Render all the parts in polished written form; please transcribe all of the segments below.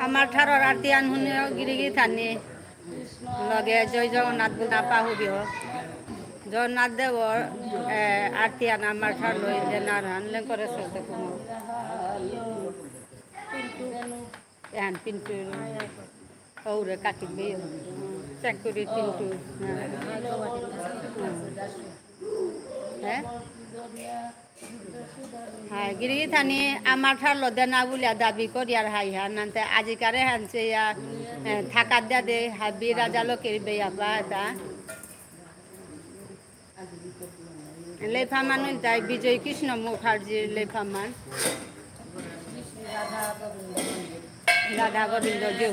আমার ঠারর আরতি আনহুনে গিরিগি থানি লগে জয় জগন্নাথ বুনা পাহুবি জগন্নাথ দেবর আরতি আন আমার ঠার লই যে নারায়ণ করে চলতে কোনো এহান পিন্টু ওরে কাটি বিয়ে চেক করি পিন্টু হ্যাঁ হ্যাঁ গিরিগি থানি আমার ঠার লদে না বলিয়া দাবি করি আর হাই হা নানতে আজিকারে হানছে থাকার দিয়া দে হাবি রাজা লোকের বেয়াবা এটা লেফামান তাই বিজয় কৃষ্ণ মুখার্জির লেফামান রাধা গোবিন্দ জিউ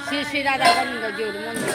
শ্রী শ্রী রাধা গোবিন্দ জিউর মন্দির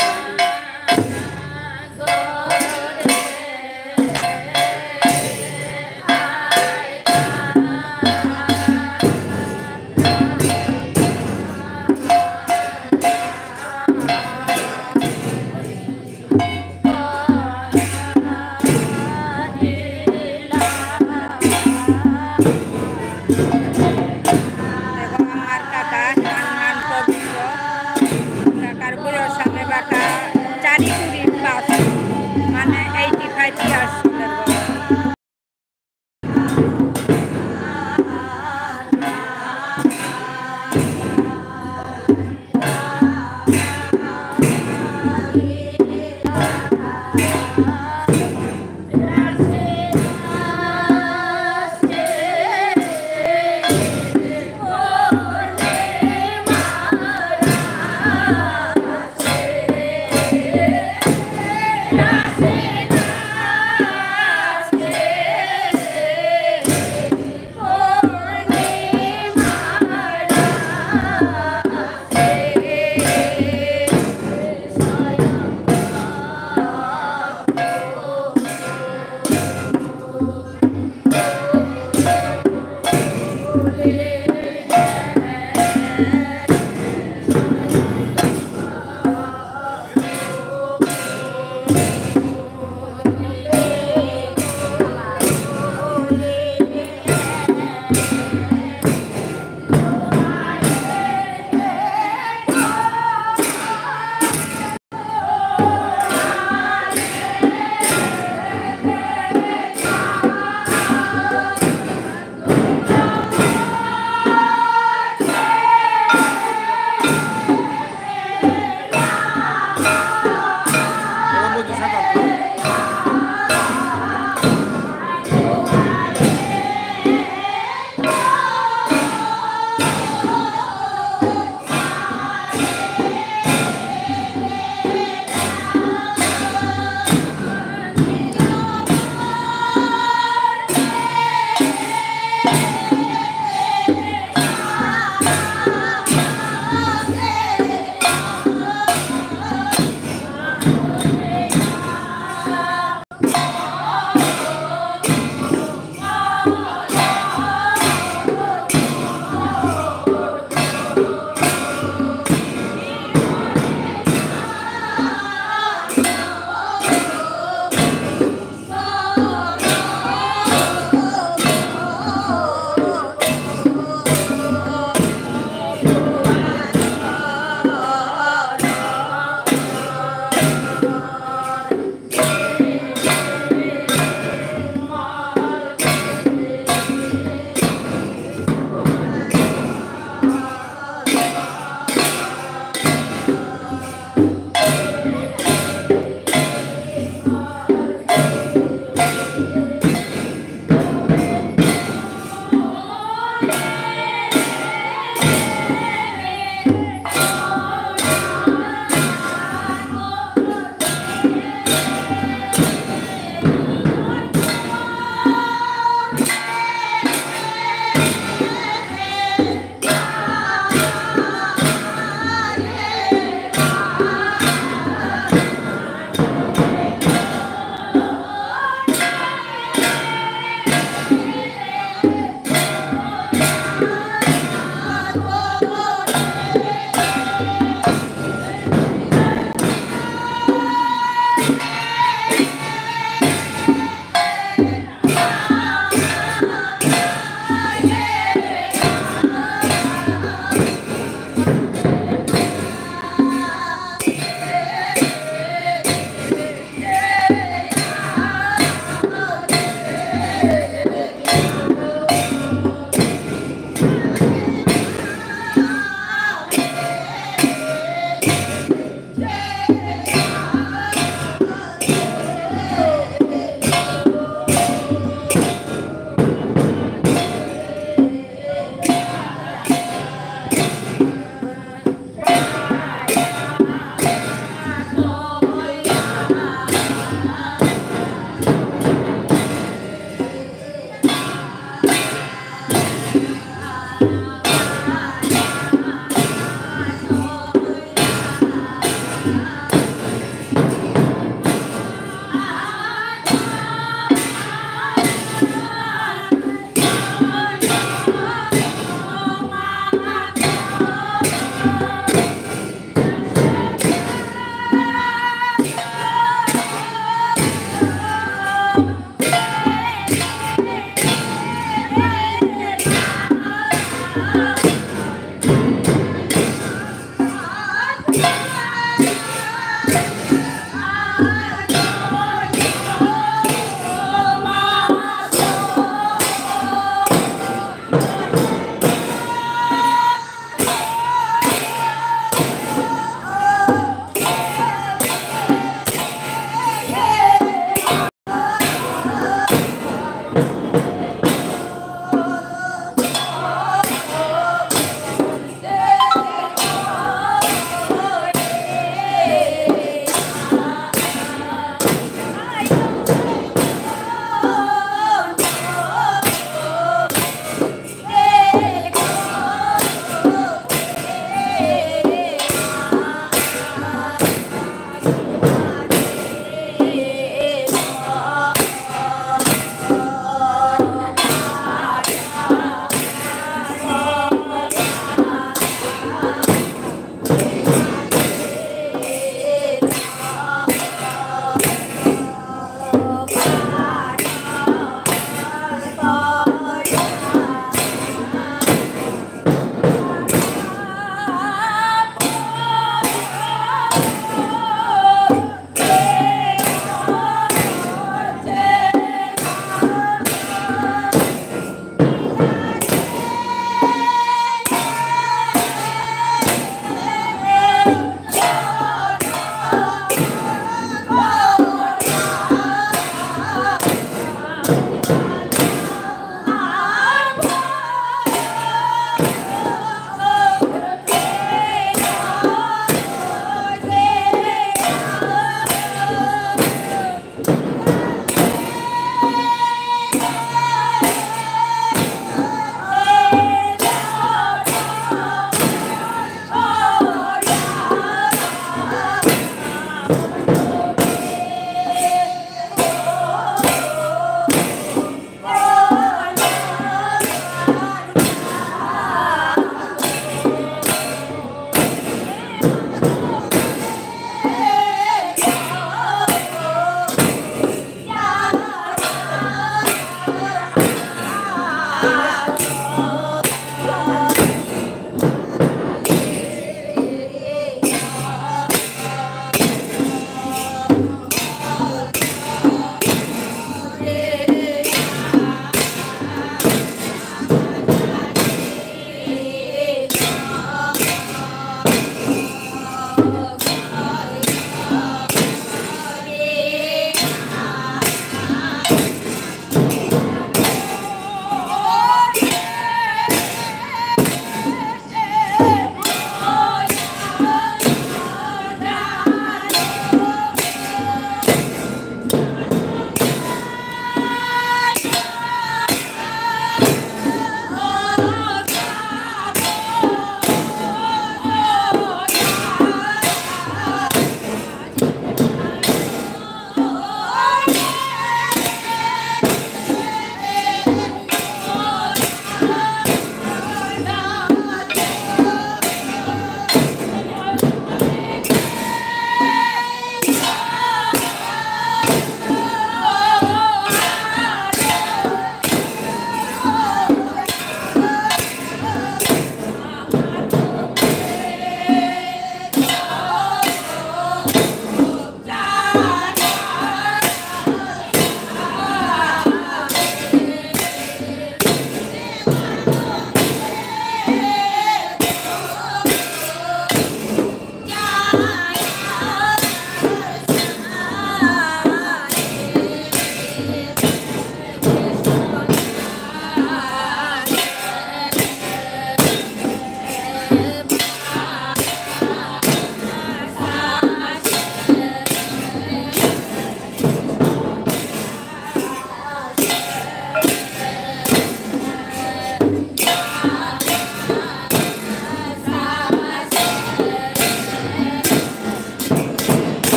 মানে 85 years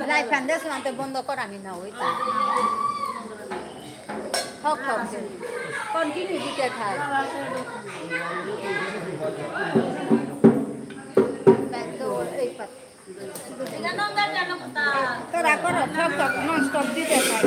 লাইফ ফ্যান্ডে শুনতে বন্ধ কর আমি না হইতা হক হক কন্টিনিউ দিতে থাক তোরা করো ঠক ঠক নন স্টপ দিতে থাক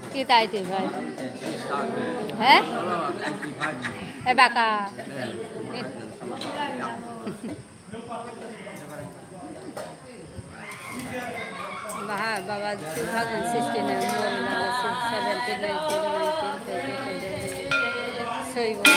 Kita itu भाई है baka Baba 2016 and 17, 18, 19, 20. So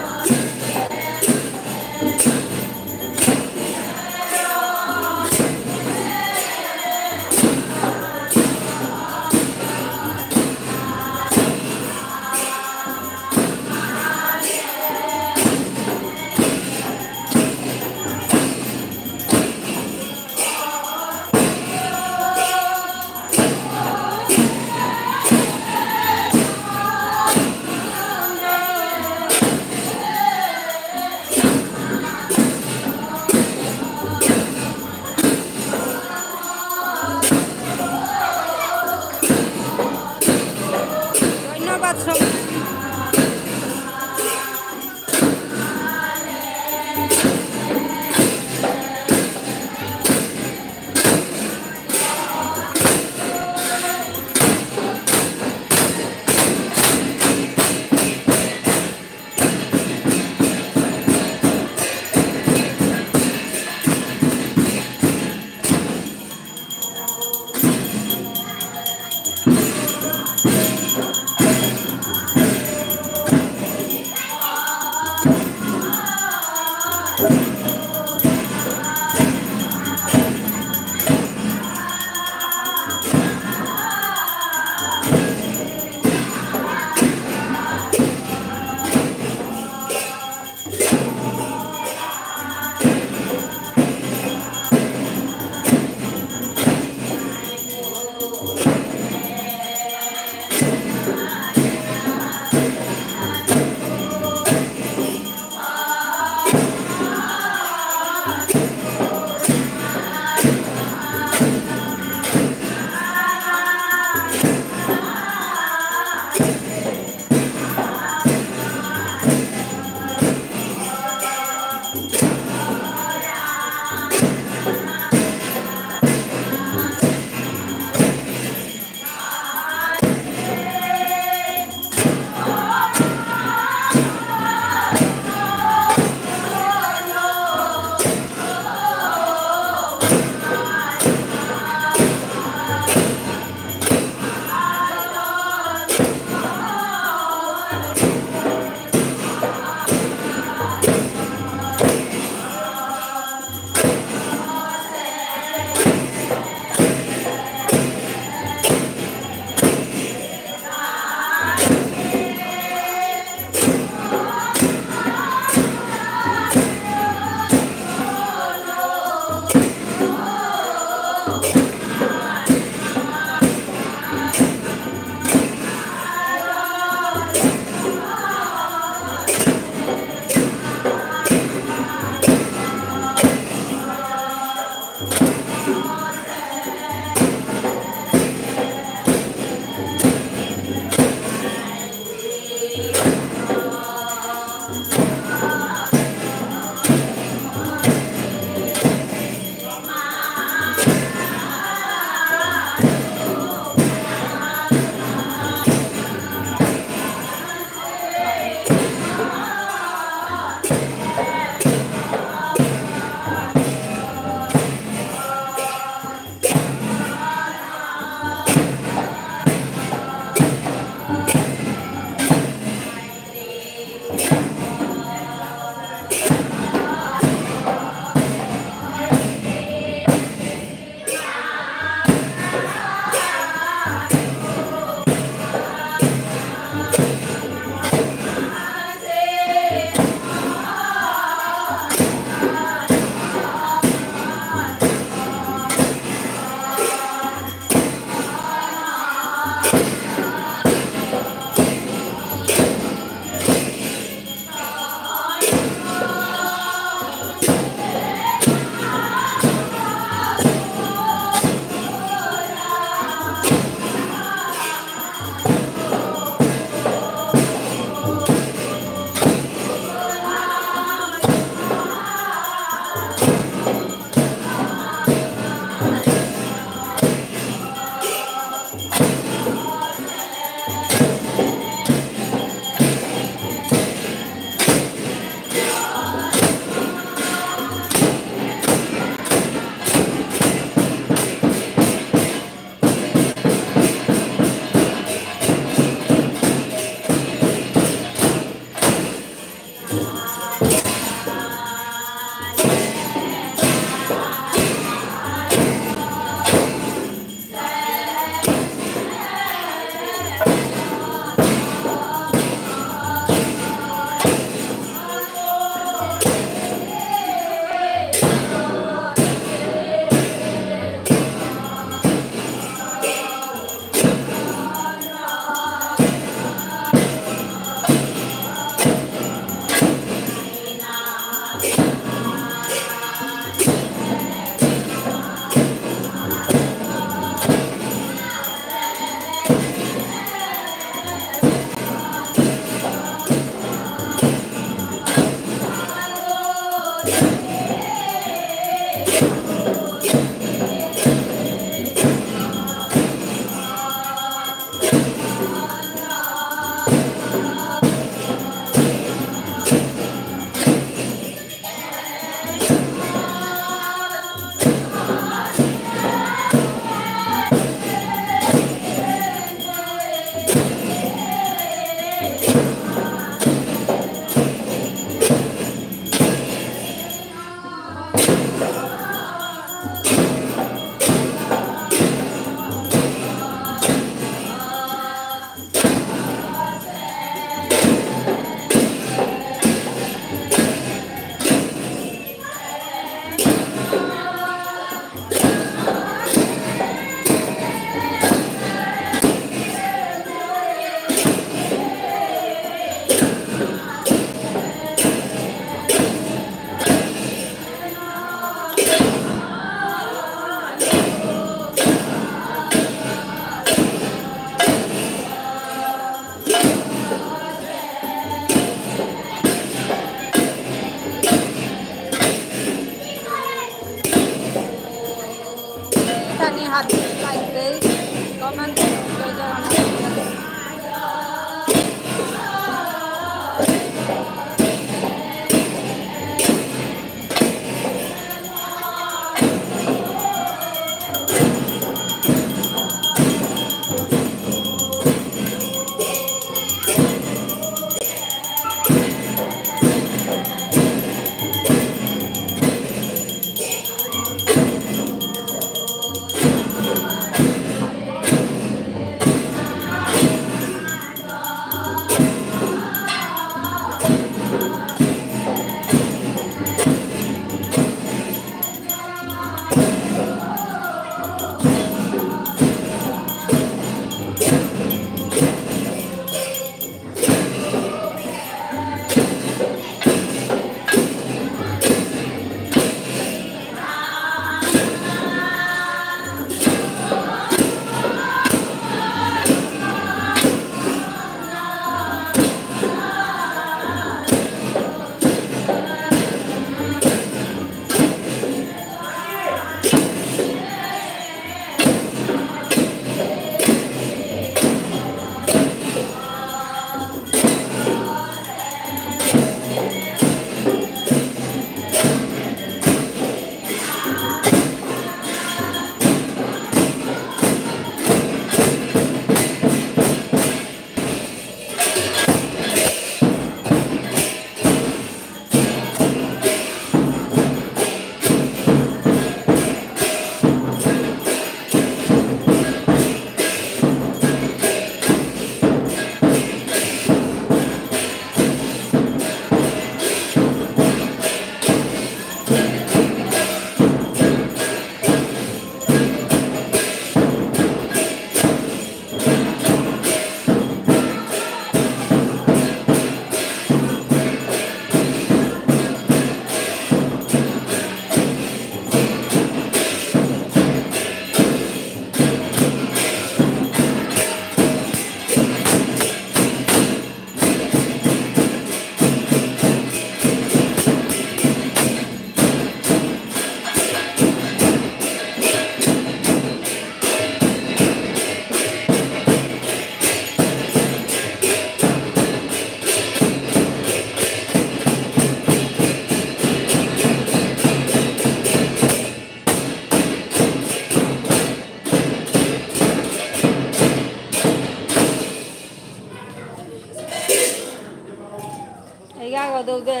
দৌদে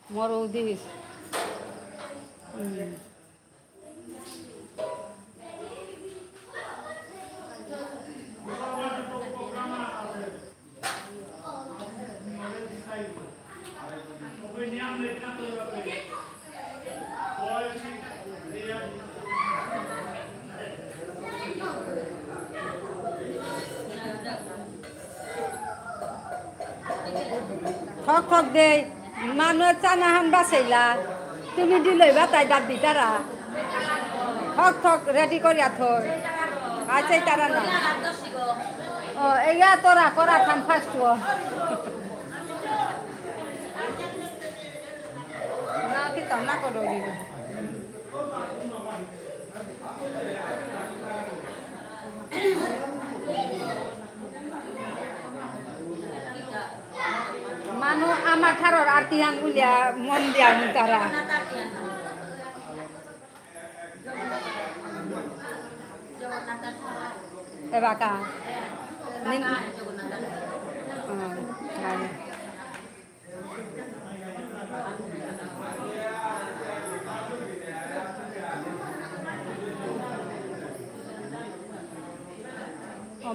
more this ঠক ঠক দে মানুষ চানাহান বাসাইলা তুমি দিলই বা তাই দাবি তারা ঠক ঠক রেডি করিয়া থই আছে তারা না ও এইয়া তোরা করা খান ফার্স্ট না কি তো না করো মানুষ আমার ঠারর আরতিহান উলিয়া মন দিয়া তারা এবাকা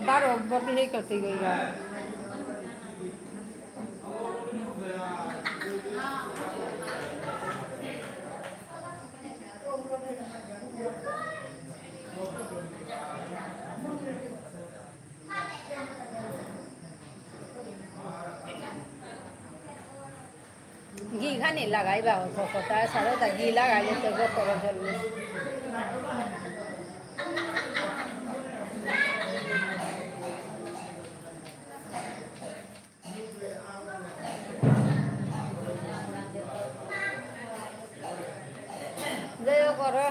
बारो बर्ती ही करती गई घी खाने लगाई बा होता है सारा ता घी लगा ले तो वो करो जल्दी ले करो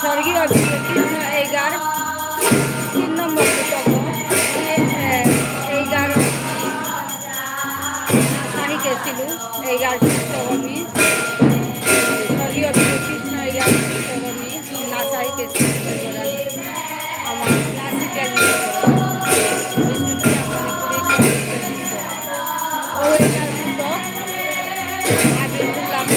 স্বর্গীয় কৃষ্ণ এইগার 3 নম্বর পুস্তক এইগার সাহিকে ছিল এইগার কৃষ্ণকর্মী স্বর্গীয় কৃষ্ণ এইগার কৃষ্ণকর্মী না সাহিকে আমার ক্লাসিক্যাল ও এইগার পুস্তক আগে লাভ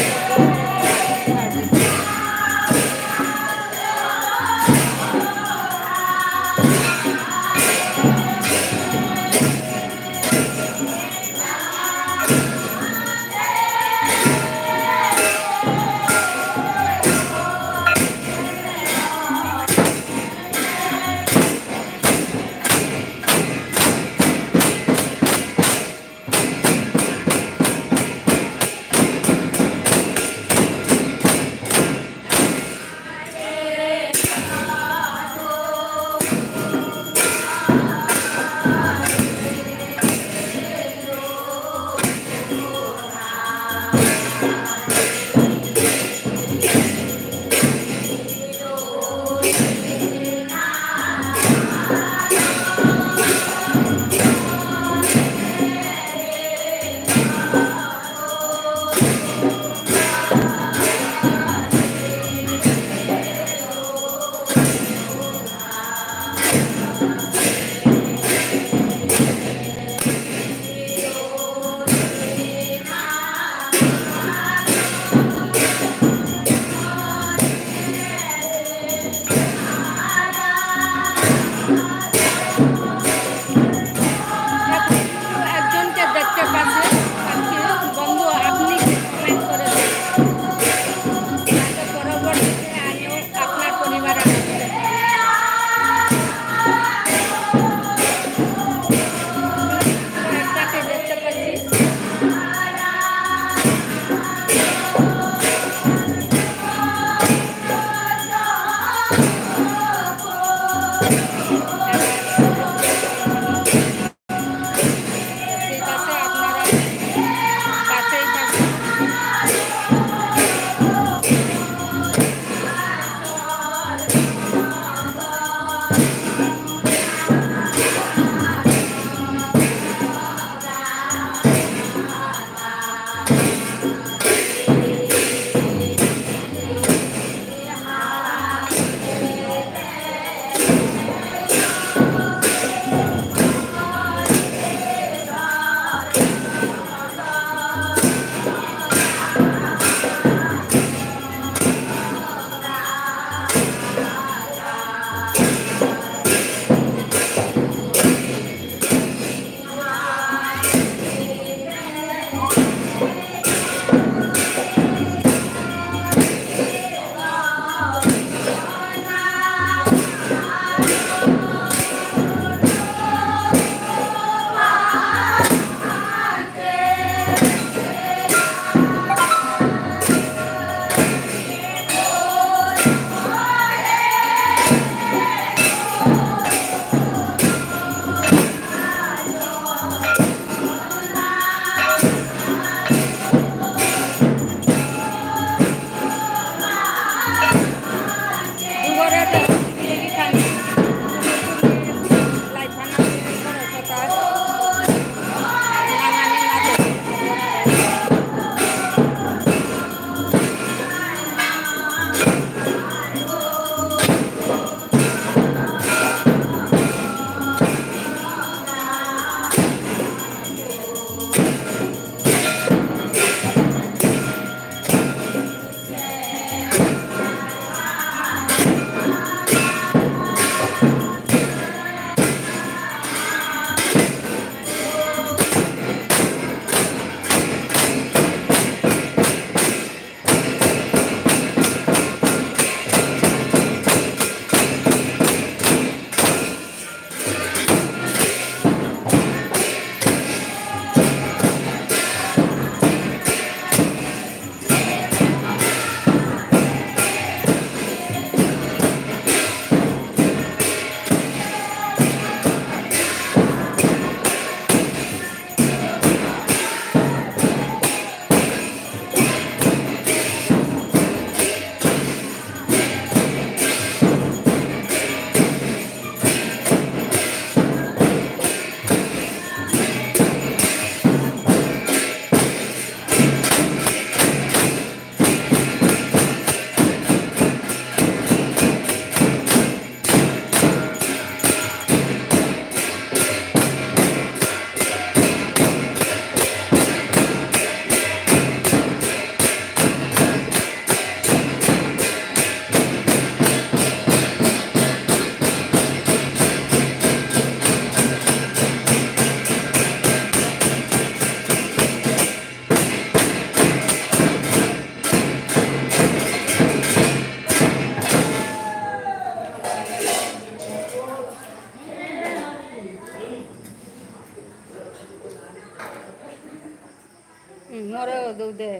দৌদে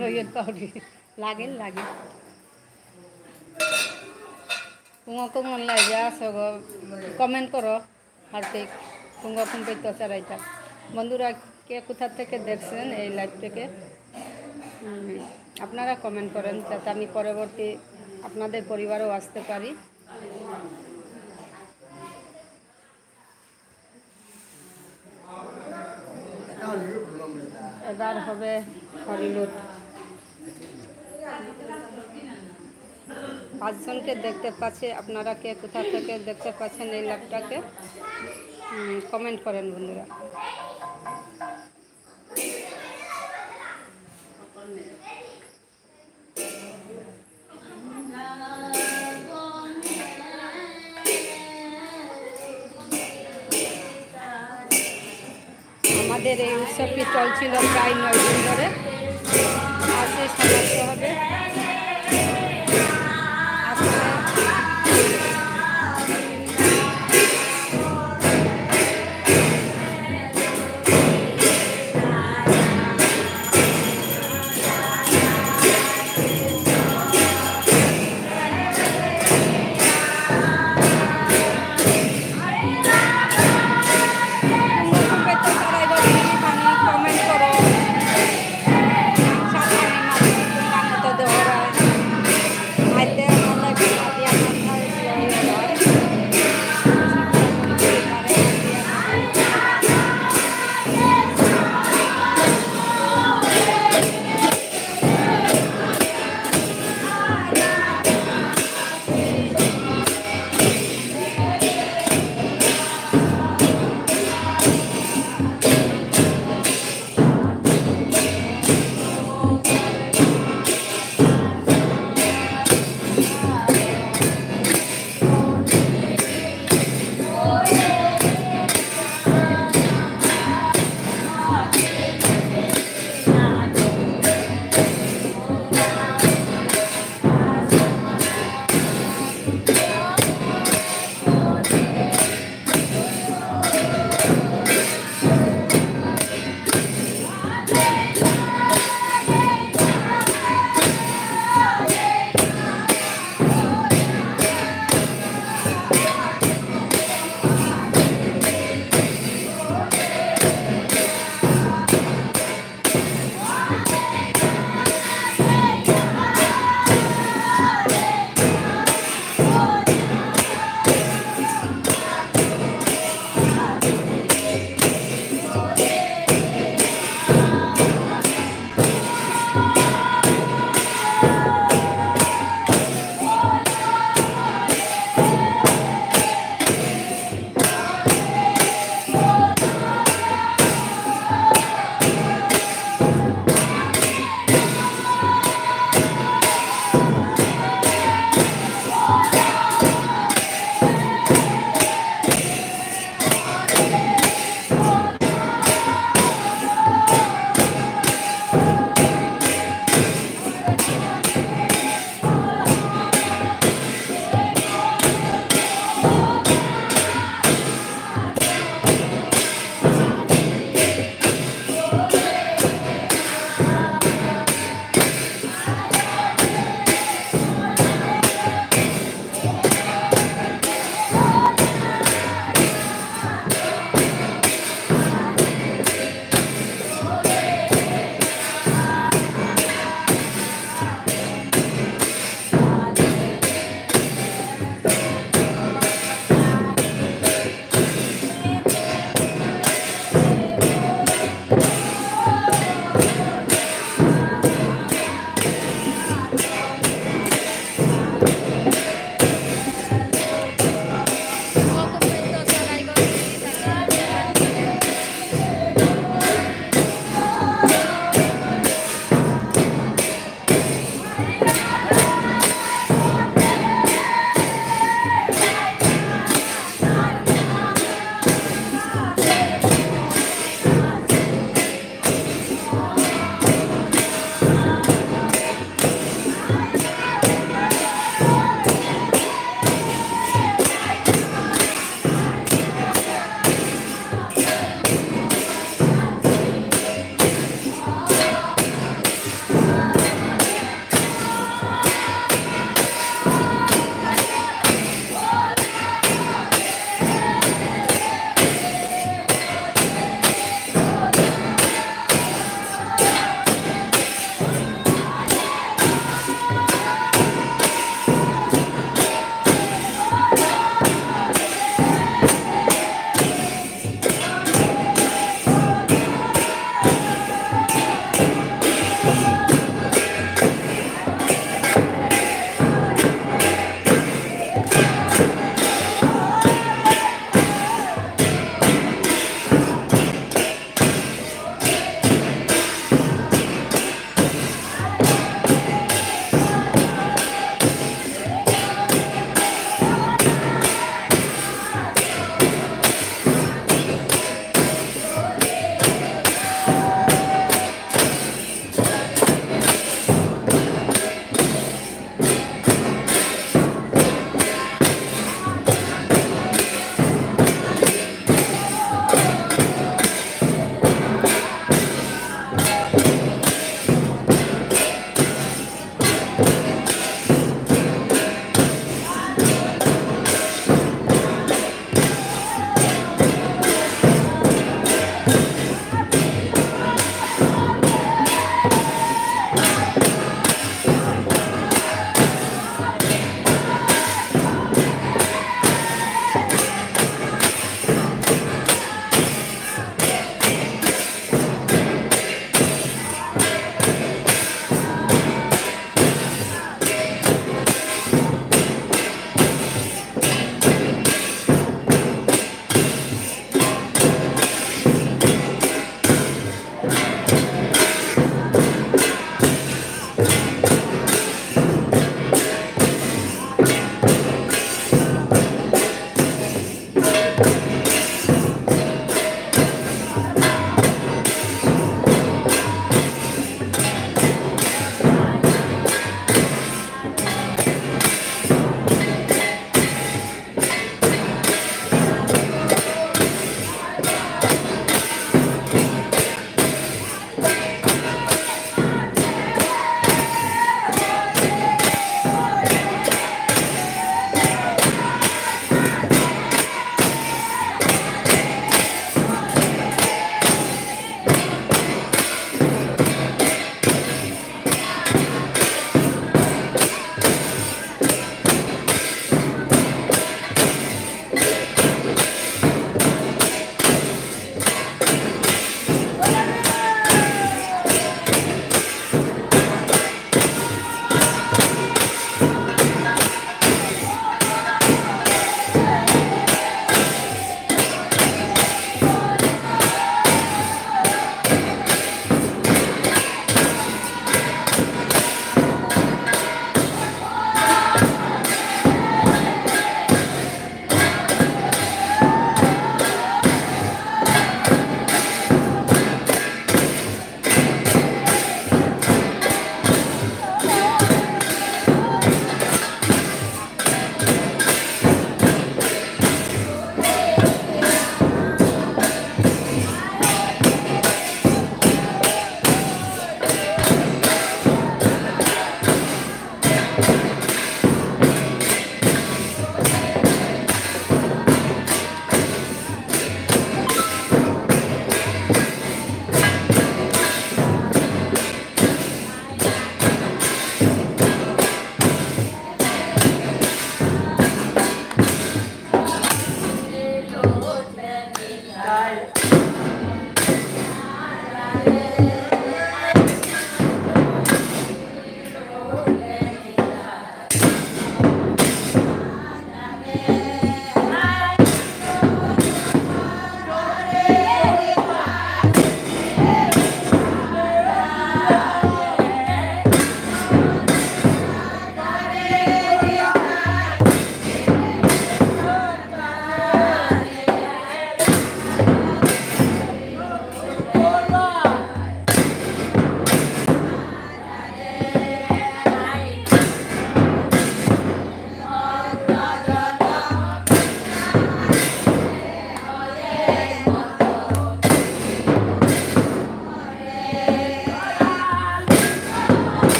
রইয়ের পাউডি লাগে লাগে কুমন লাগে আসো কমেন্ট করো হার্দিক কুম পেতে চারাইটা বন্ধুরা কে কোথা থেকে দেখছেন এই লাইভ থেকে আপনারা কমেন্ট করেন যাতে আমি পরবর্তী আপনাদের পরিবারেও আসতে পারি। এবার হবে হরিলুট। 5 জনকে দেখতে পাচ্ছি, আপনারা কে কোথা থেকে দেখতে পাচ্ছেন এই লাইভটাকে কমেন্ট করেন বন্ধুরা। আমাদের এই উৎসবটি চলছিল প্রায় 9 দিন ধরে। আজকে সমাপ্ত হবে। কমেন্ট করো সাথে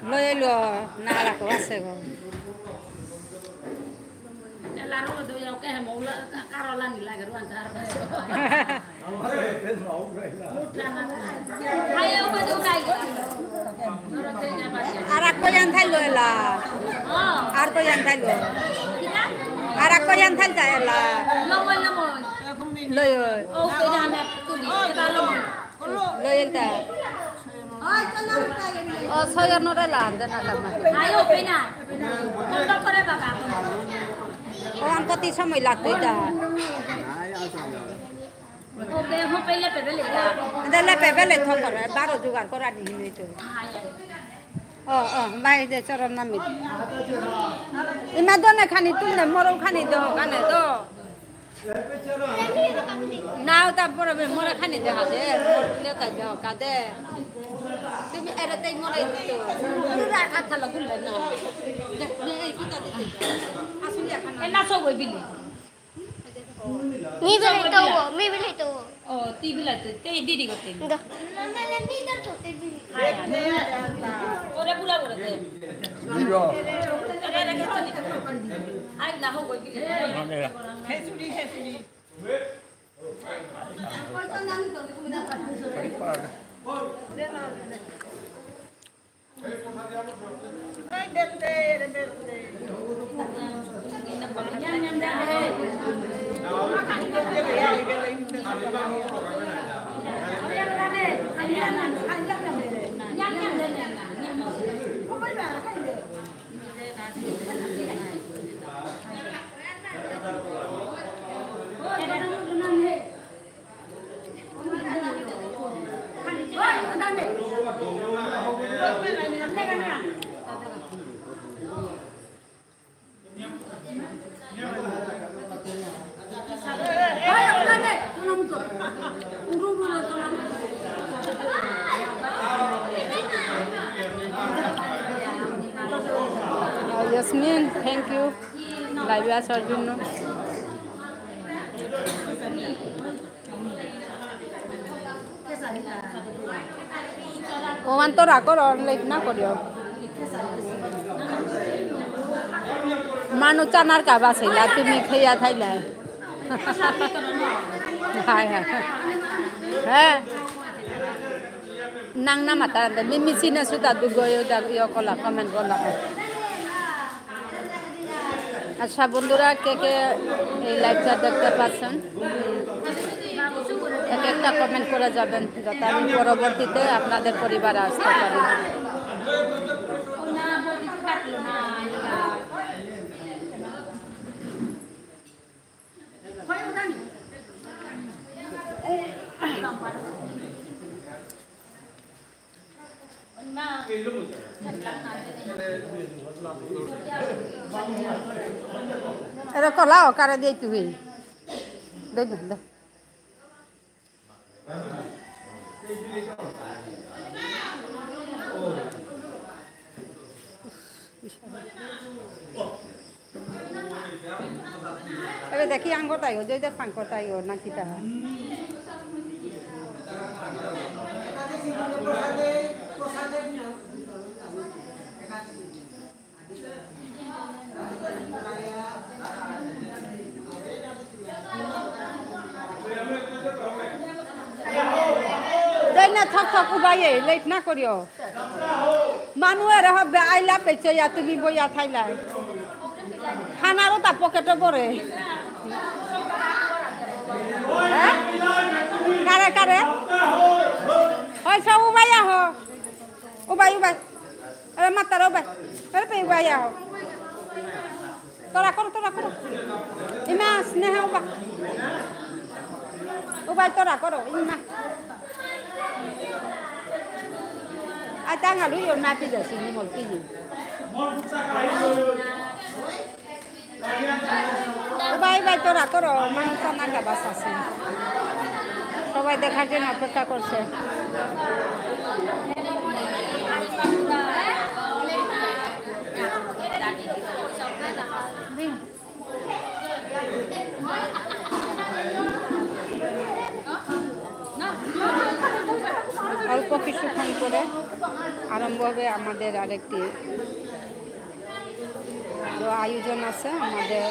লৈ আহিলো না ৰাখো আছে গো আর এক কই আন থাইলো এলা আর কই আন থাইলো আর এক কই আন থাইল যায় এলা লই লই এলতা ও ছয় নরে লান দেন না আয়ো পেনা কত করে বাবা ও আন কত সময় লাগতো এটা ওকে হো পেলে পেলে দেলে পেলে থ করে 12 জোগাড় করা দিই নই তো ও ভাই দে চরণ নামি ইমা দনে খানি তুলে মরও খানি দাও কানে তো নাও তারপরে মরে খানি দেখা দে লেতা দাও কাদে তুমি এরতেই মরে দিতো পুরা কথা লাগুলে না এই কিটা দিতে আসলে এখন এনা সব হই বিলি मी बिले तो ओ ती बिलाते ते दीदी करते ओरे बुला बोलते जीरो आई ना हो कोई खेसुड़ी Yasmin, thank you. Live asaর জন্য ওমান তো রাখো লেট না করিও মানু চানার কাবা ছিলা তুমি খাইয়া থাইলা হায় হায় হ্যাঁ nang na mata mimi sina sudah dugoyo da yo kola comment kola আচ্ছা বন্ধুরা কে কে এই লাইভটা দেখতে পাচ্ছেন এক একটা কমেন্ট করে যাবেন যাতে আমি পরবর্তীতে আপনাদের পরিবারে আসতে পারি Ada kola cara dia itu weh. Dah. Ada dekhi anggota yo, jadi dah anggota yo nak kita. Dena thak ubaye late na koriyo মানুহে হবে আইলা পেছে ya তুমি বইয়া থাইলা খানারও তা পকেটে পড়ে হ্যাঁ কারে কারে হয় সব উবাইয়া হ উবাই আরে মাতার উবাই আরে পে উবাইয়া হ তোরা করো ইমা স্নেহ উবাই তোরা করো ইমা Atang alu yo napi dah sini mau kini. Bye tora koro manusia naga bahasa sini. সবাই দেখার জন্য অপেক্ষা করছে অল্প কিছুক্ষণ করে আরম্ভ হবে আমাদের আরেকটি তো আয়োজন আছে আমাদের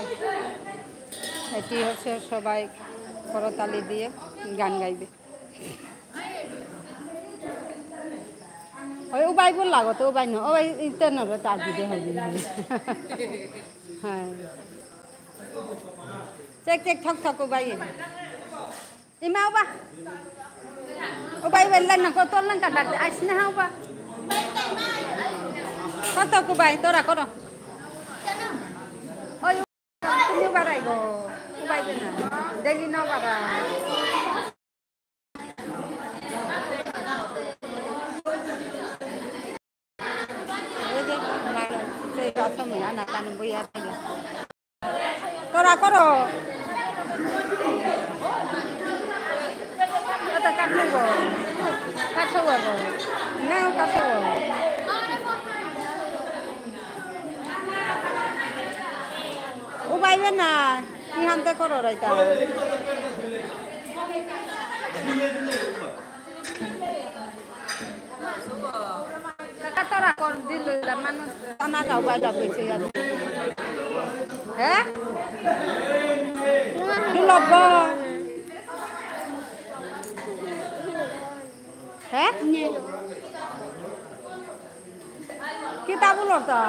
এটি হচ্ছে সবাই করতালি দিয়ে গান গাইবে ওই উবাই বল লাগো তো উবাই না ওই ইন্টারনেট তার দিতে হবে হ্যাঁ চেক চেক ঠক ঠক উবাই ইমা উবা উবাই বেললেন না কত লঙ্কা কাটা আইস না উবা কত উবাই তোরা করো ওই তুমি বাড়াইবো উবাইবে না ডেলি না বাড়াই তোরা করো কাটবো কাটবো না কাটবো উবাইবে না কি হানতে করো রাইতা তোরা কর দিল মানুষ টানা যাও বাইরা পেয়েছে হ্যাঁ লব হ্যাঁ কিতাব লতা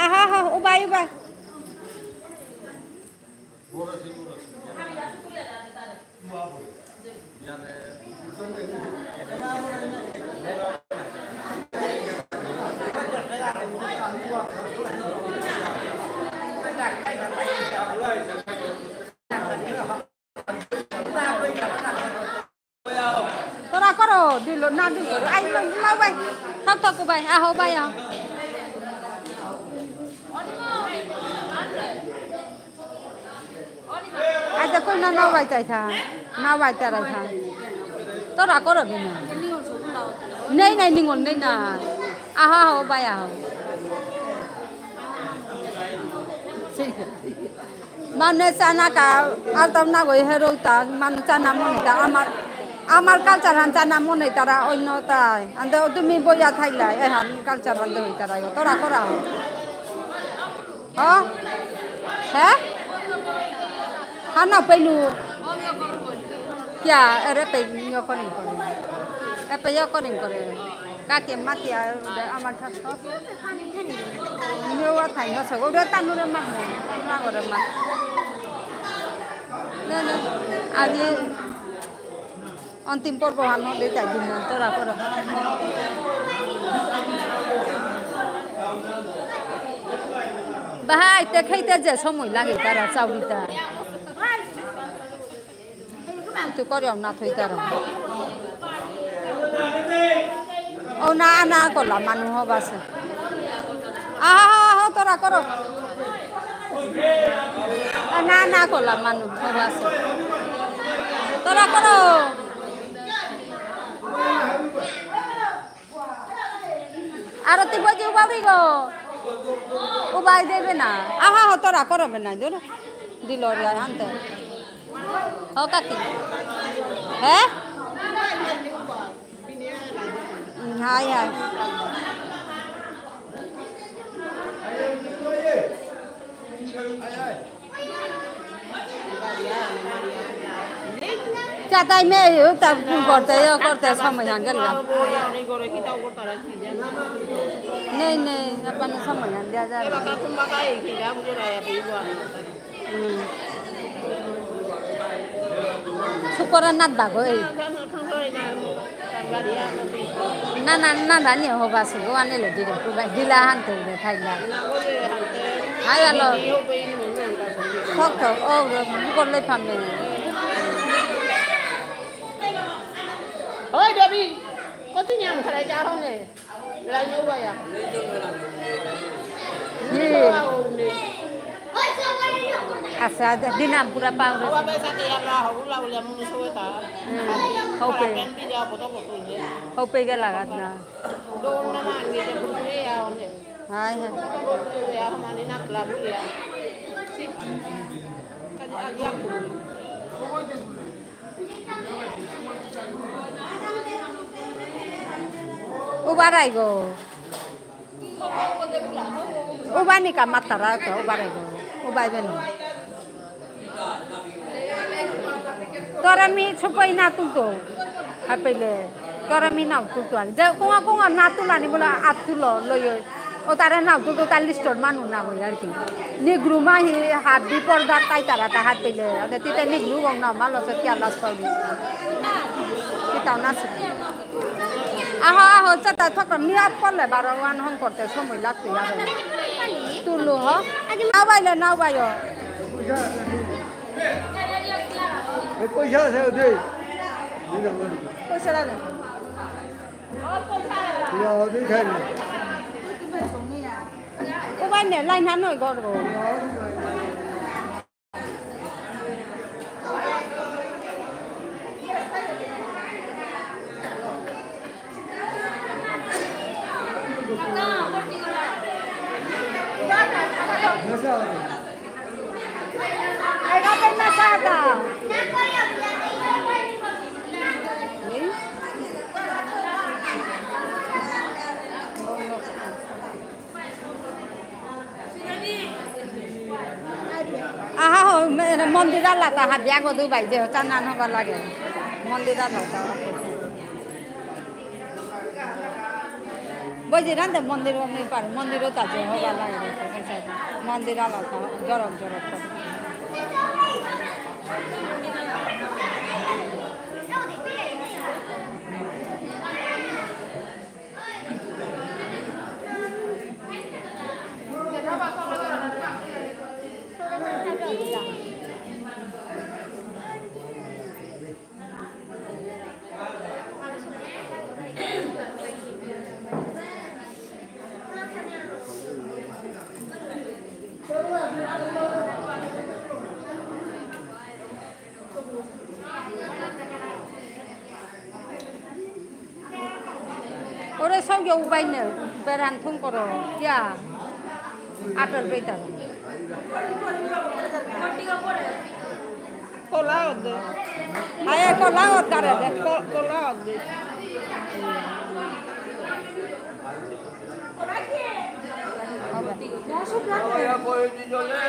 আহা হা উবাই উবাই তোরা করো দিল না দিল আই লাও ভাই ঠক ঠক ভাই আহো ভাই আহো আচ্ছা কই না নাও ভাই তাই থা নাও ভাই তারা থা তোরা করো কেন নেই নাই নিঙ্গন নেই না আহো আহো ভাই আহো মানে চানা কা আলতাম না গই হেরোতা মানে চানা মনিতা আমার কালচার হান চানা মনে তারা অন্য তাই আন্দে তুমি বইয়া থাইলাই এহান কালচার আন্দে হই তারা তোরা করা হ্যাঁ খানা পেলু কিয়া এরে পে ইয় করিং করে এ পে ইয় করিং করে কাকে মাতিয়া আমার থাকত নিওয়া থাই হস ওরে তানুরে মাগ না করে মাগ না না আজি অন্তিম পর্ব হান হলে তাই দিন তোরা করো ভাই তে খাইতে যে সময় লাগে তারা চাউলিটা তুই করিও না থই তারা ও না না করলাম মানুষ বাসে আহ তোরা করো না না করলাম মানুষ বাসে তোরা করো আর তুই বলছি উবাবি গো উবাই দেবে না আহা তোরা করবে না দিল দিল আনতে ও কাকি হ্যাঁ হাই হাই চাতাই মে তা করতে সময় গেল নেই নেই अपन সময় দেয়া যায় শুকরের নাত বাগো এই না না না জানি হবা সুগো আনিলে দিলে দিলা হানতে খাইলা হাই আলো ঠক ঠক ও করলে ফামে ôi Debbie có thứ nhà một thằng cha không này là như vậy à asa dinam pura pang apa biasa dia lah aku lah boleh musuh ta hope dia foto foto ini hope ga lagat na don nama ni je putri ya onde hai hai ya mani nak lah ya Ubaraigo. Ubani ka matara to ubaraigo. Ubai beno. Torami supaya natuto. Apele. Torami natutuan. Kunga natulani bola atulo loyo. O tara natuto talistor manu na boy arki. Negru mahi hadi porda tai tara ta hapele. Ade tite negru gong na malo so kya las pauli. Kita nas. Aha cata thakam niat porle barawan hong korte somoy lagte yare. Tulu ho. Naw bayo. पैसा से दे पैसा लाले या दे खाइ उबाइ ने line हान नय गरगो Ega penna sada aha ho mondir ala ta habya go du bai je chanan hoba lage mondir ala ta boji rande mondir omni par mondir ta je hoba lage mondir ala ta jorok Ore sauge ubai ne beran thung koro ya atar beitar kola odde aya kola odare kola odde या कोई दिजले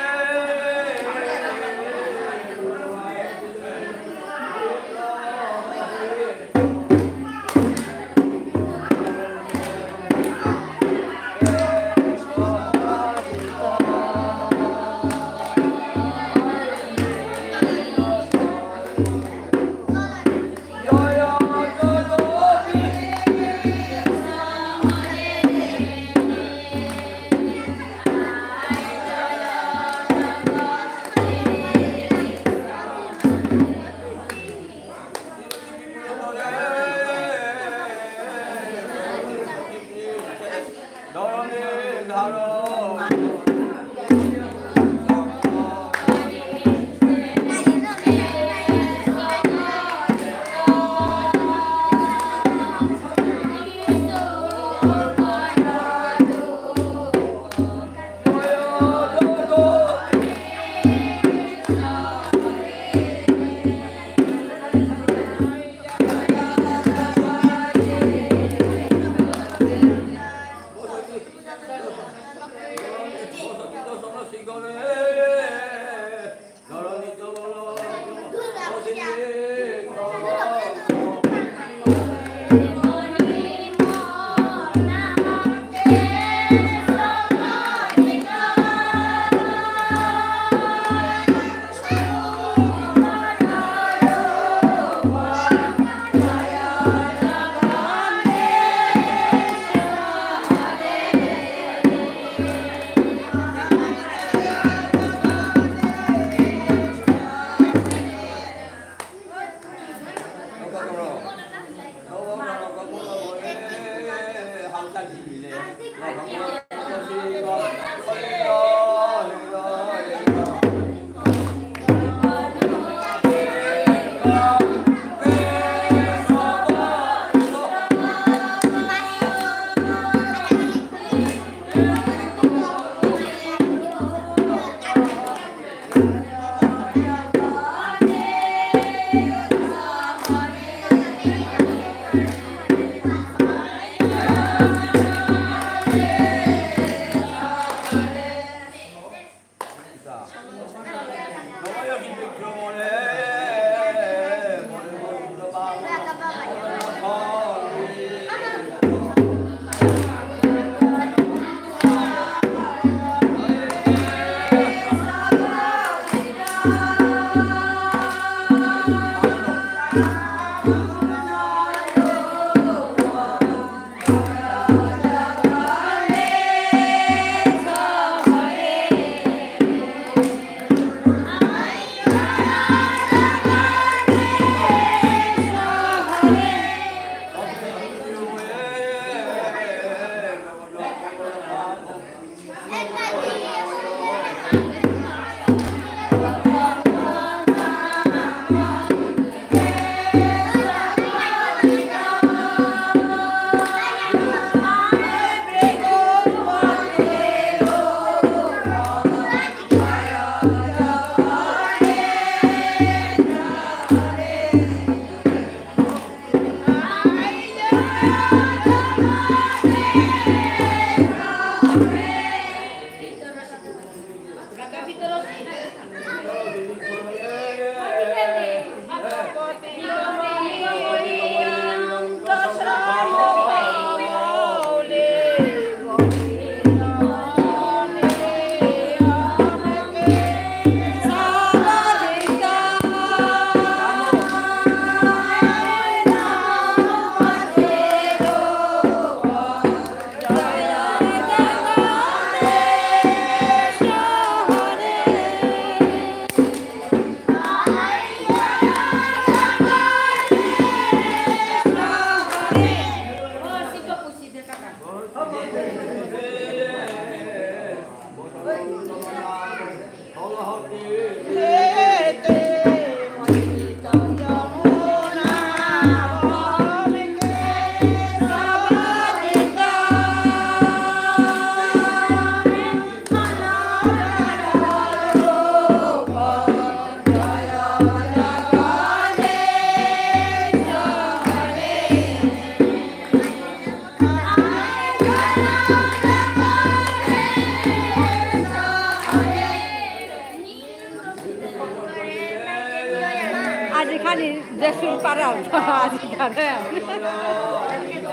आजिखालि देशुर पारा आजिखालि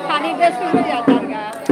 खाली देशुर हो जाता है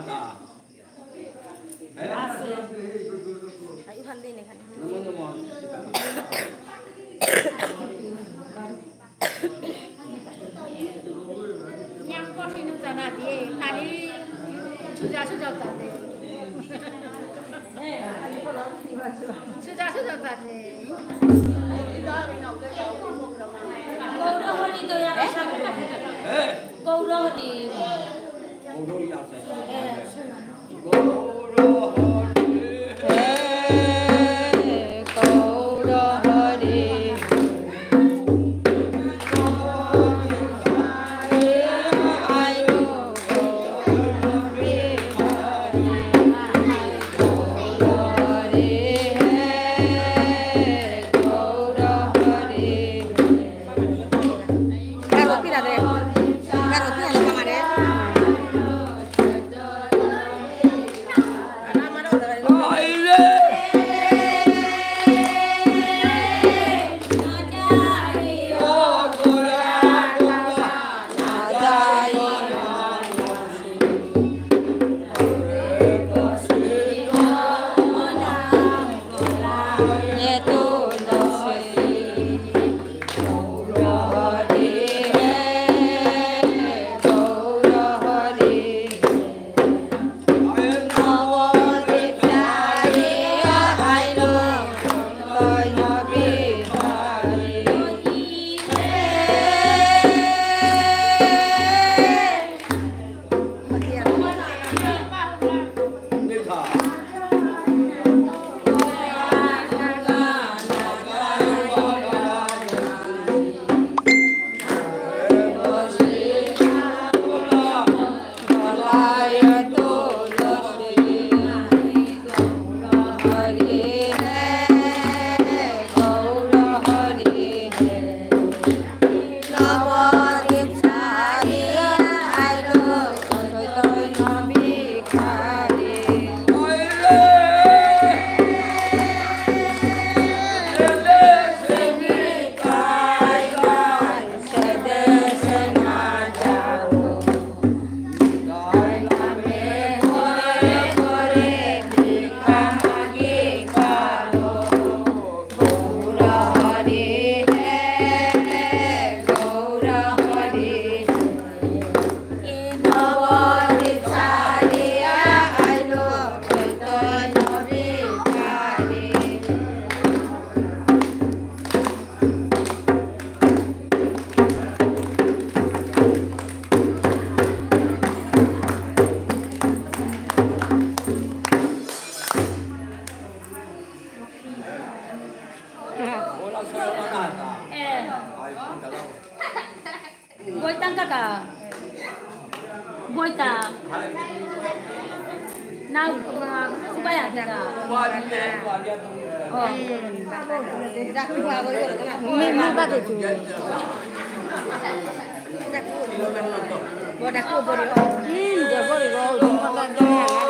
Yang kau sini sana dia, tadi sudah tadi. Sudah tadi. Kau dah hari tu yang kau dah hari. Goitang kata. Goita. Now, supaya kita. Oh. Memang bagus. Bodoh aku bodoh. Dia bodoh.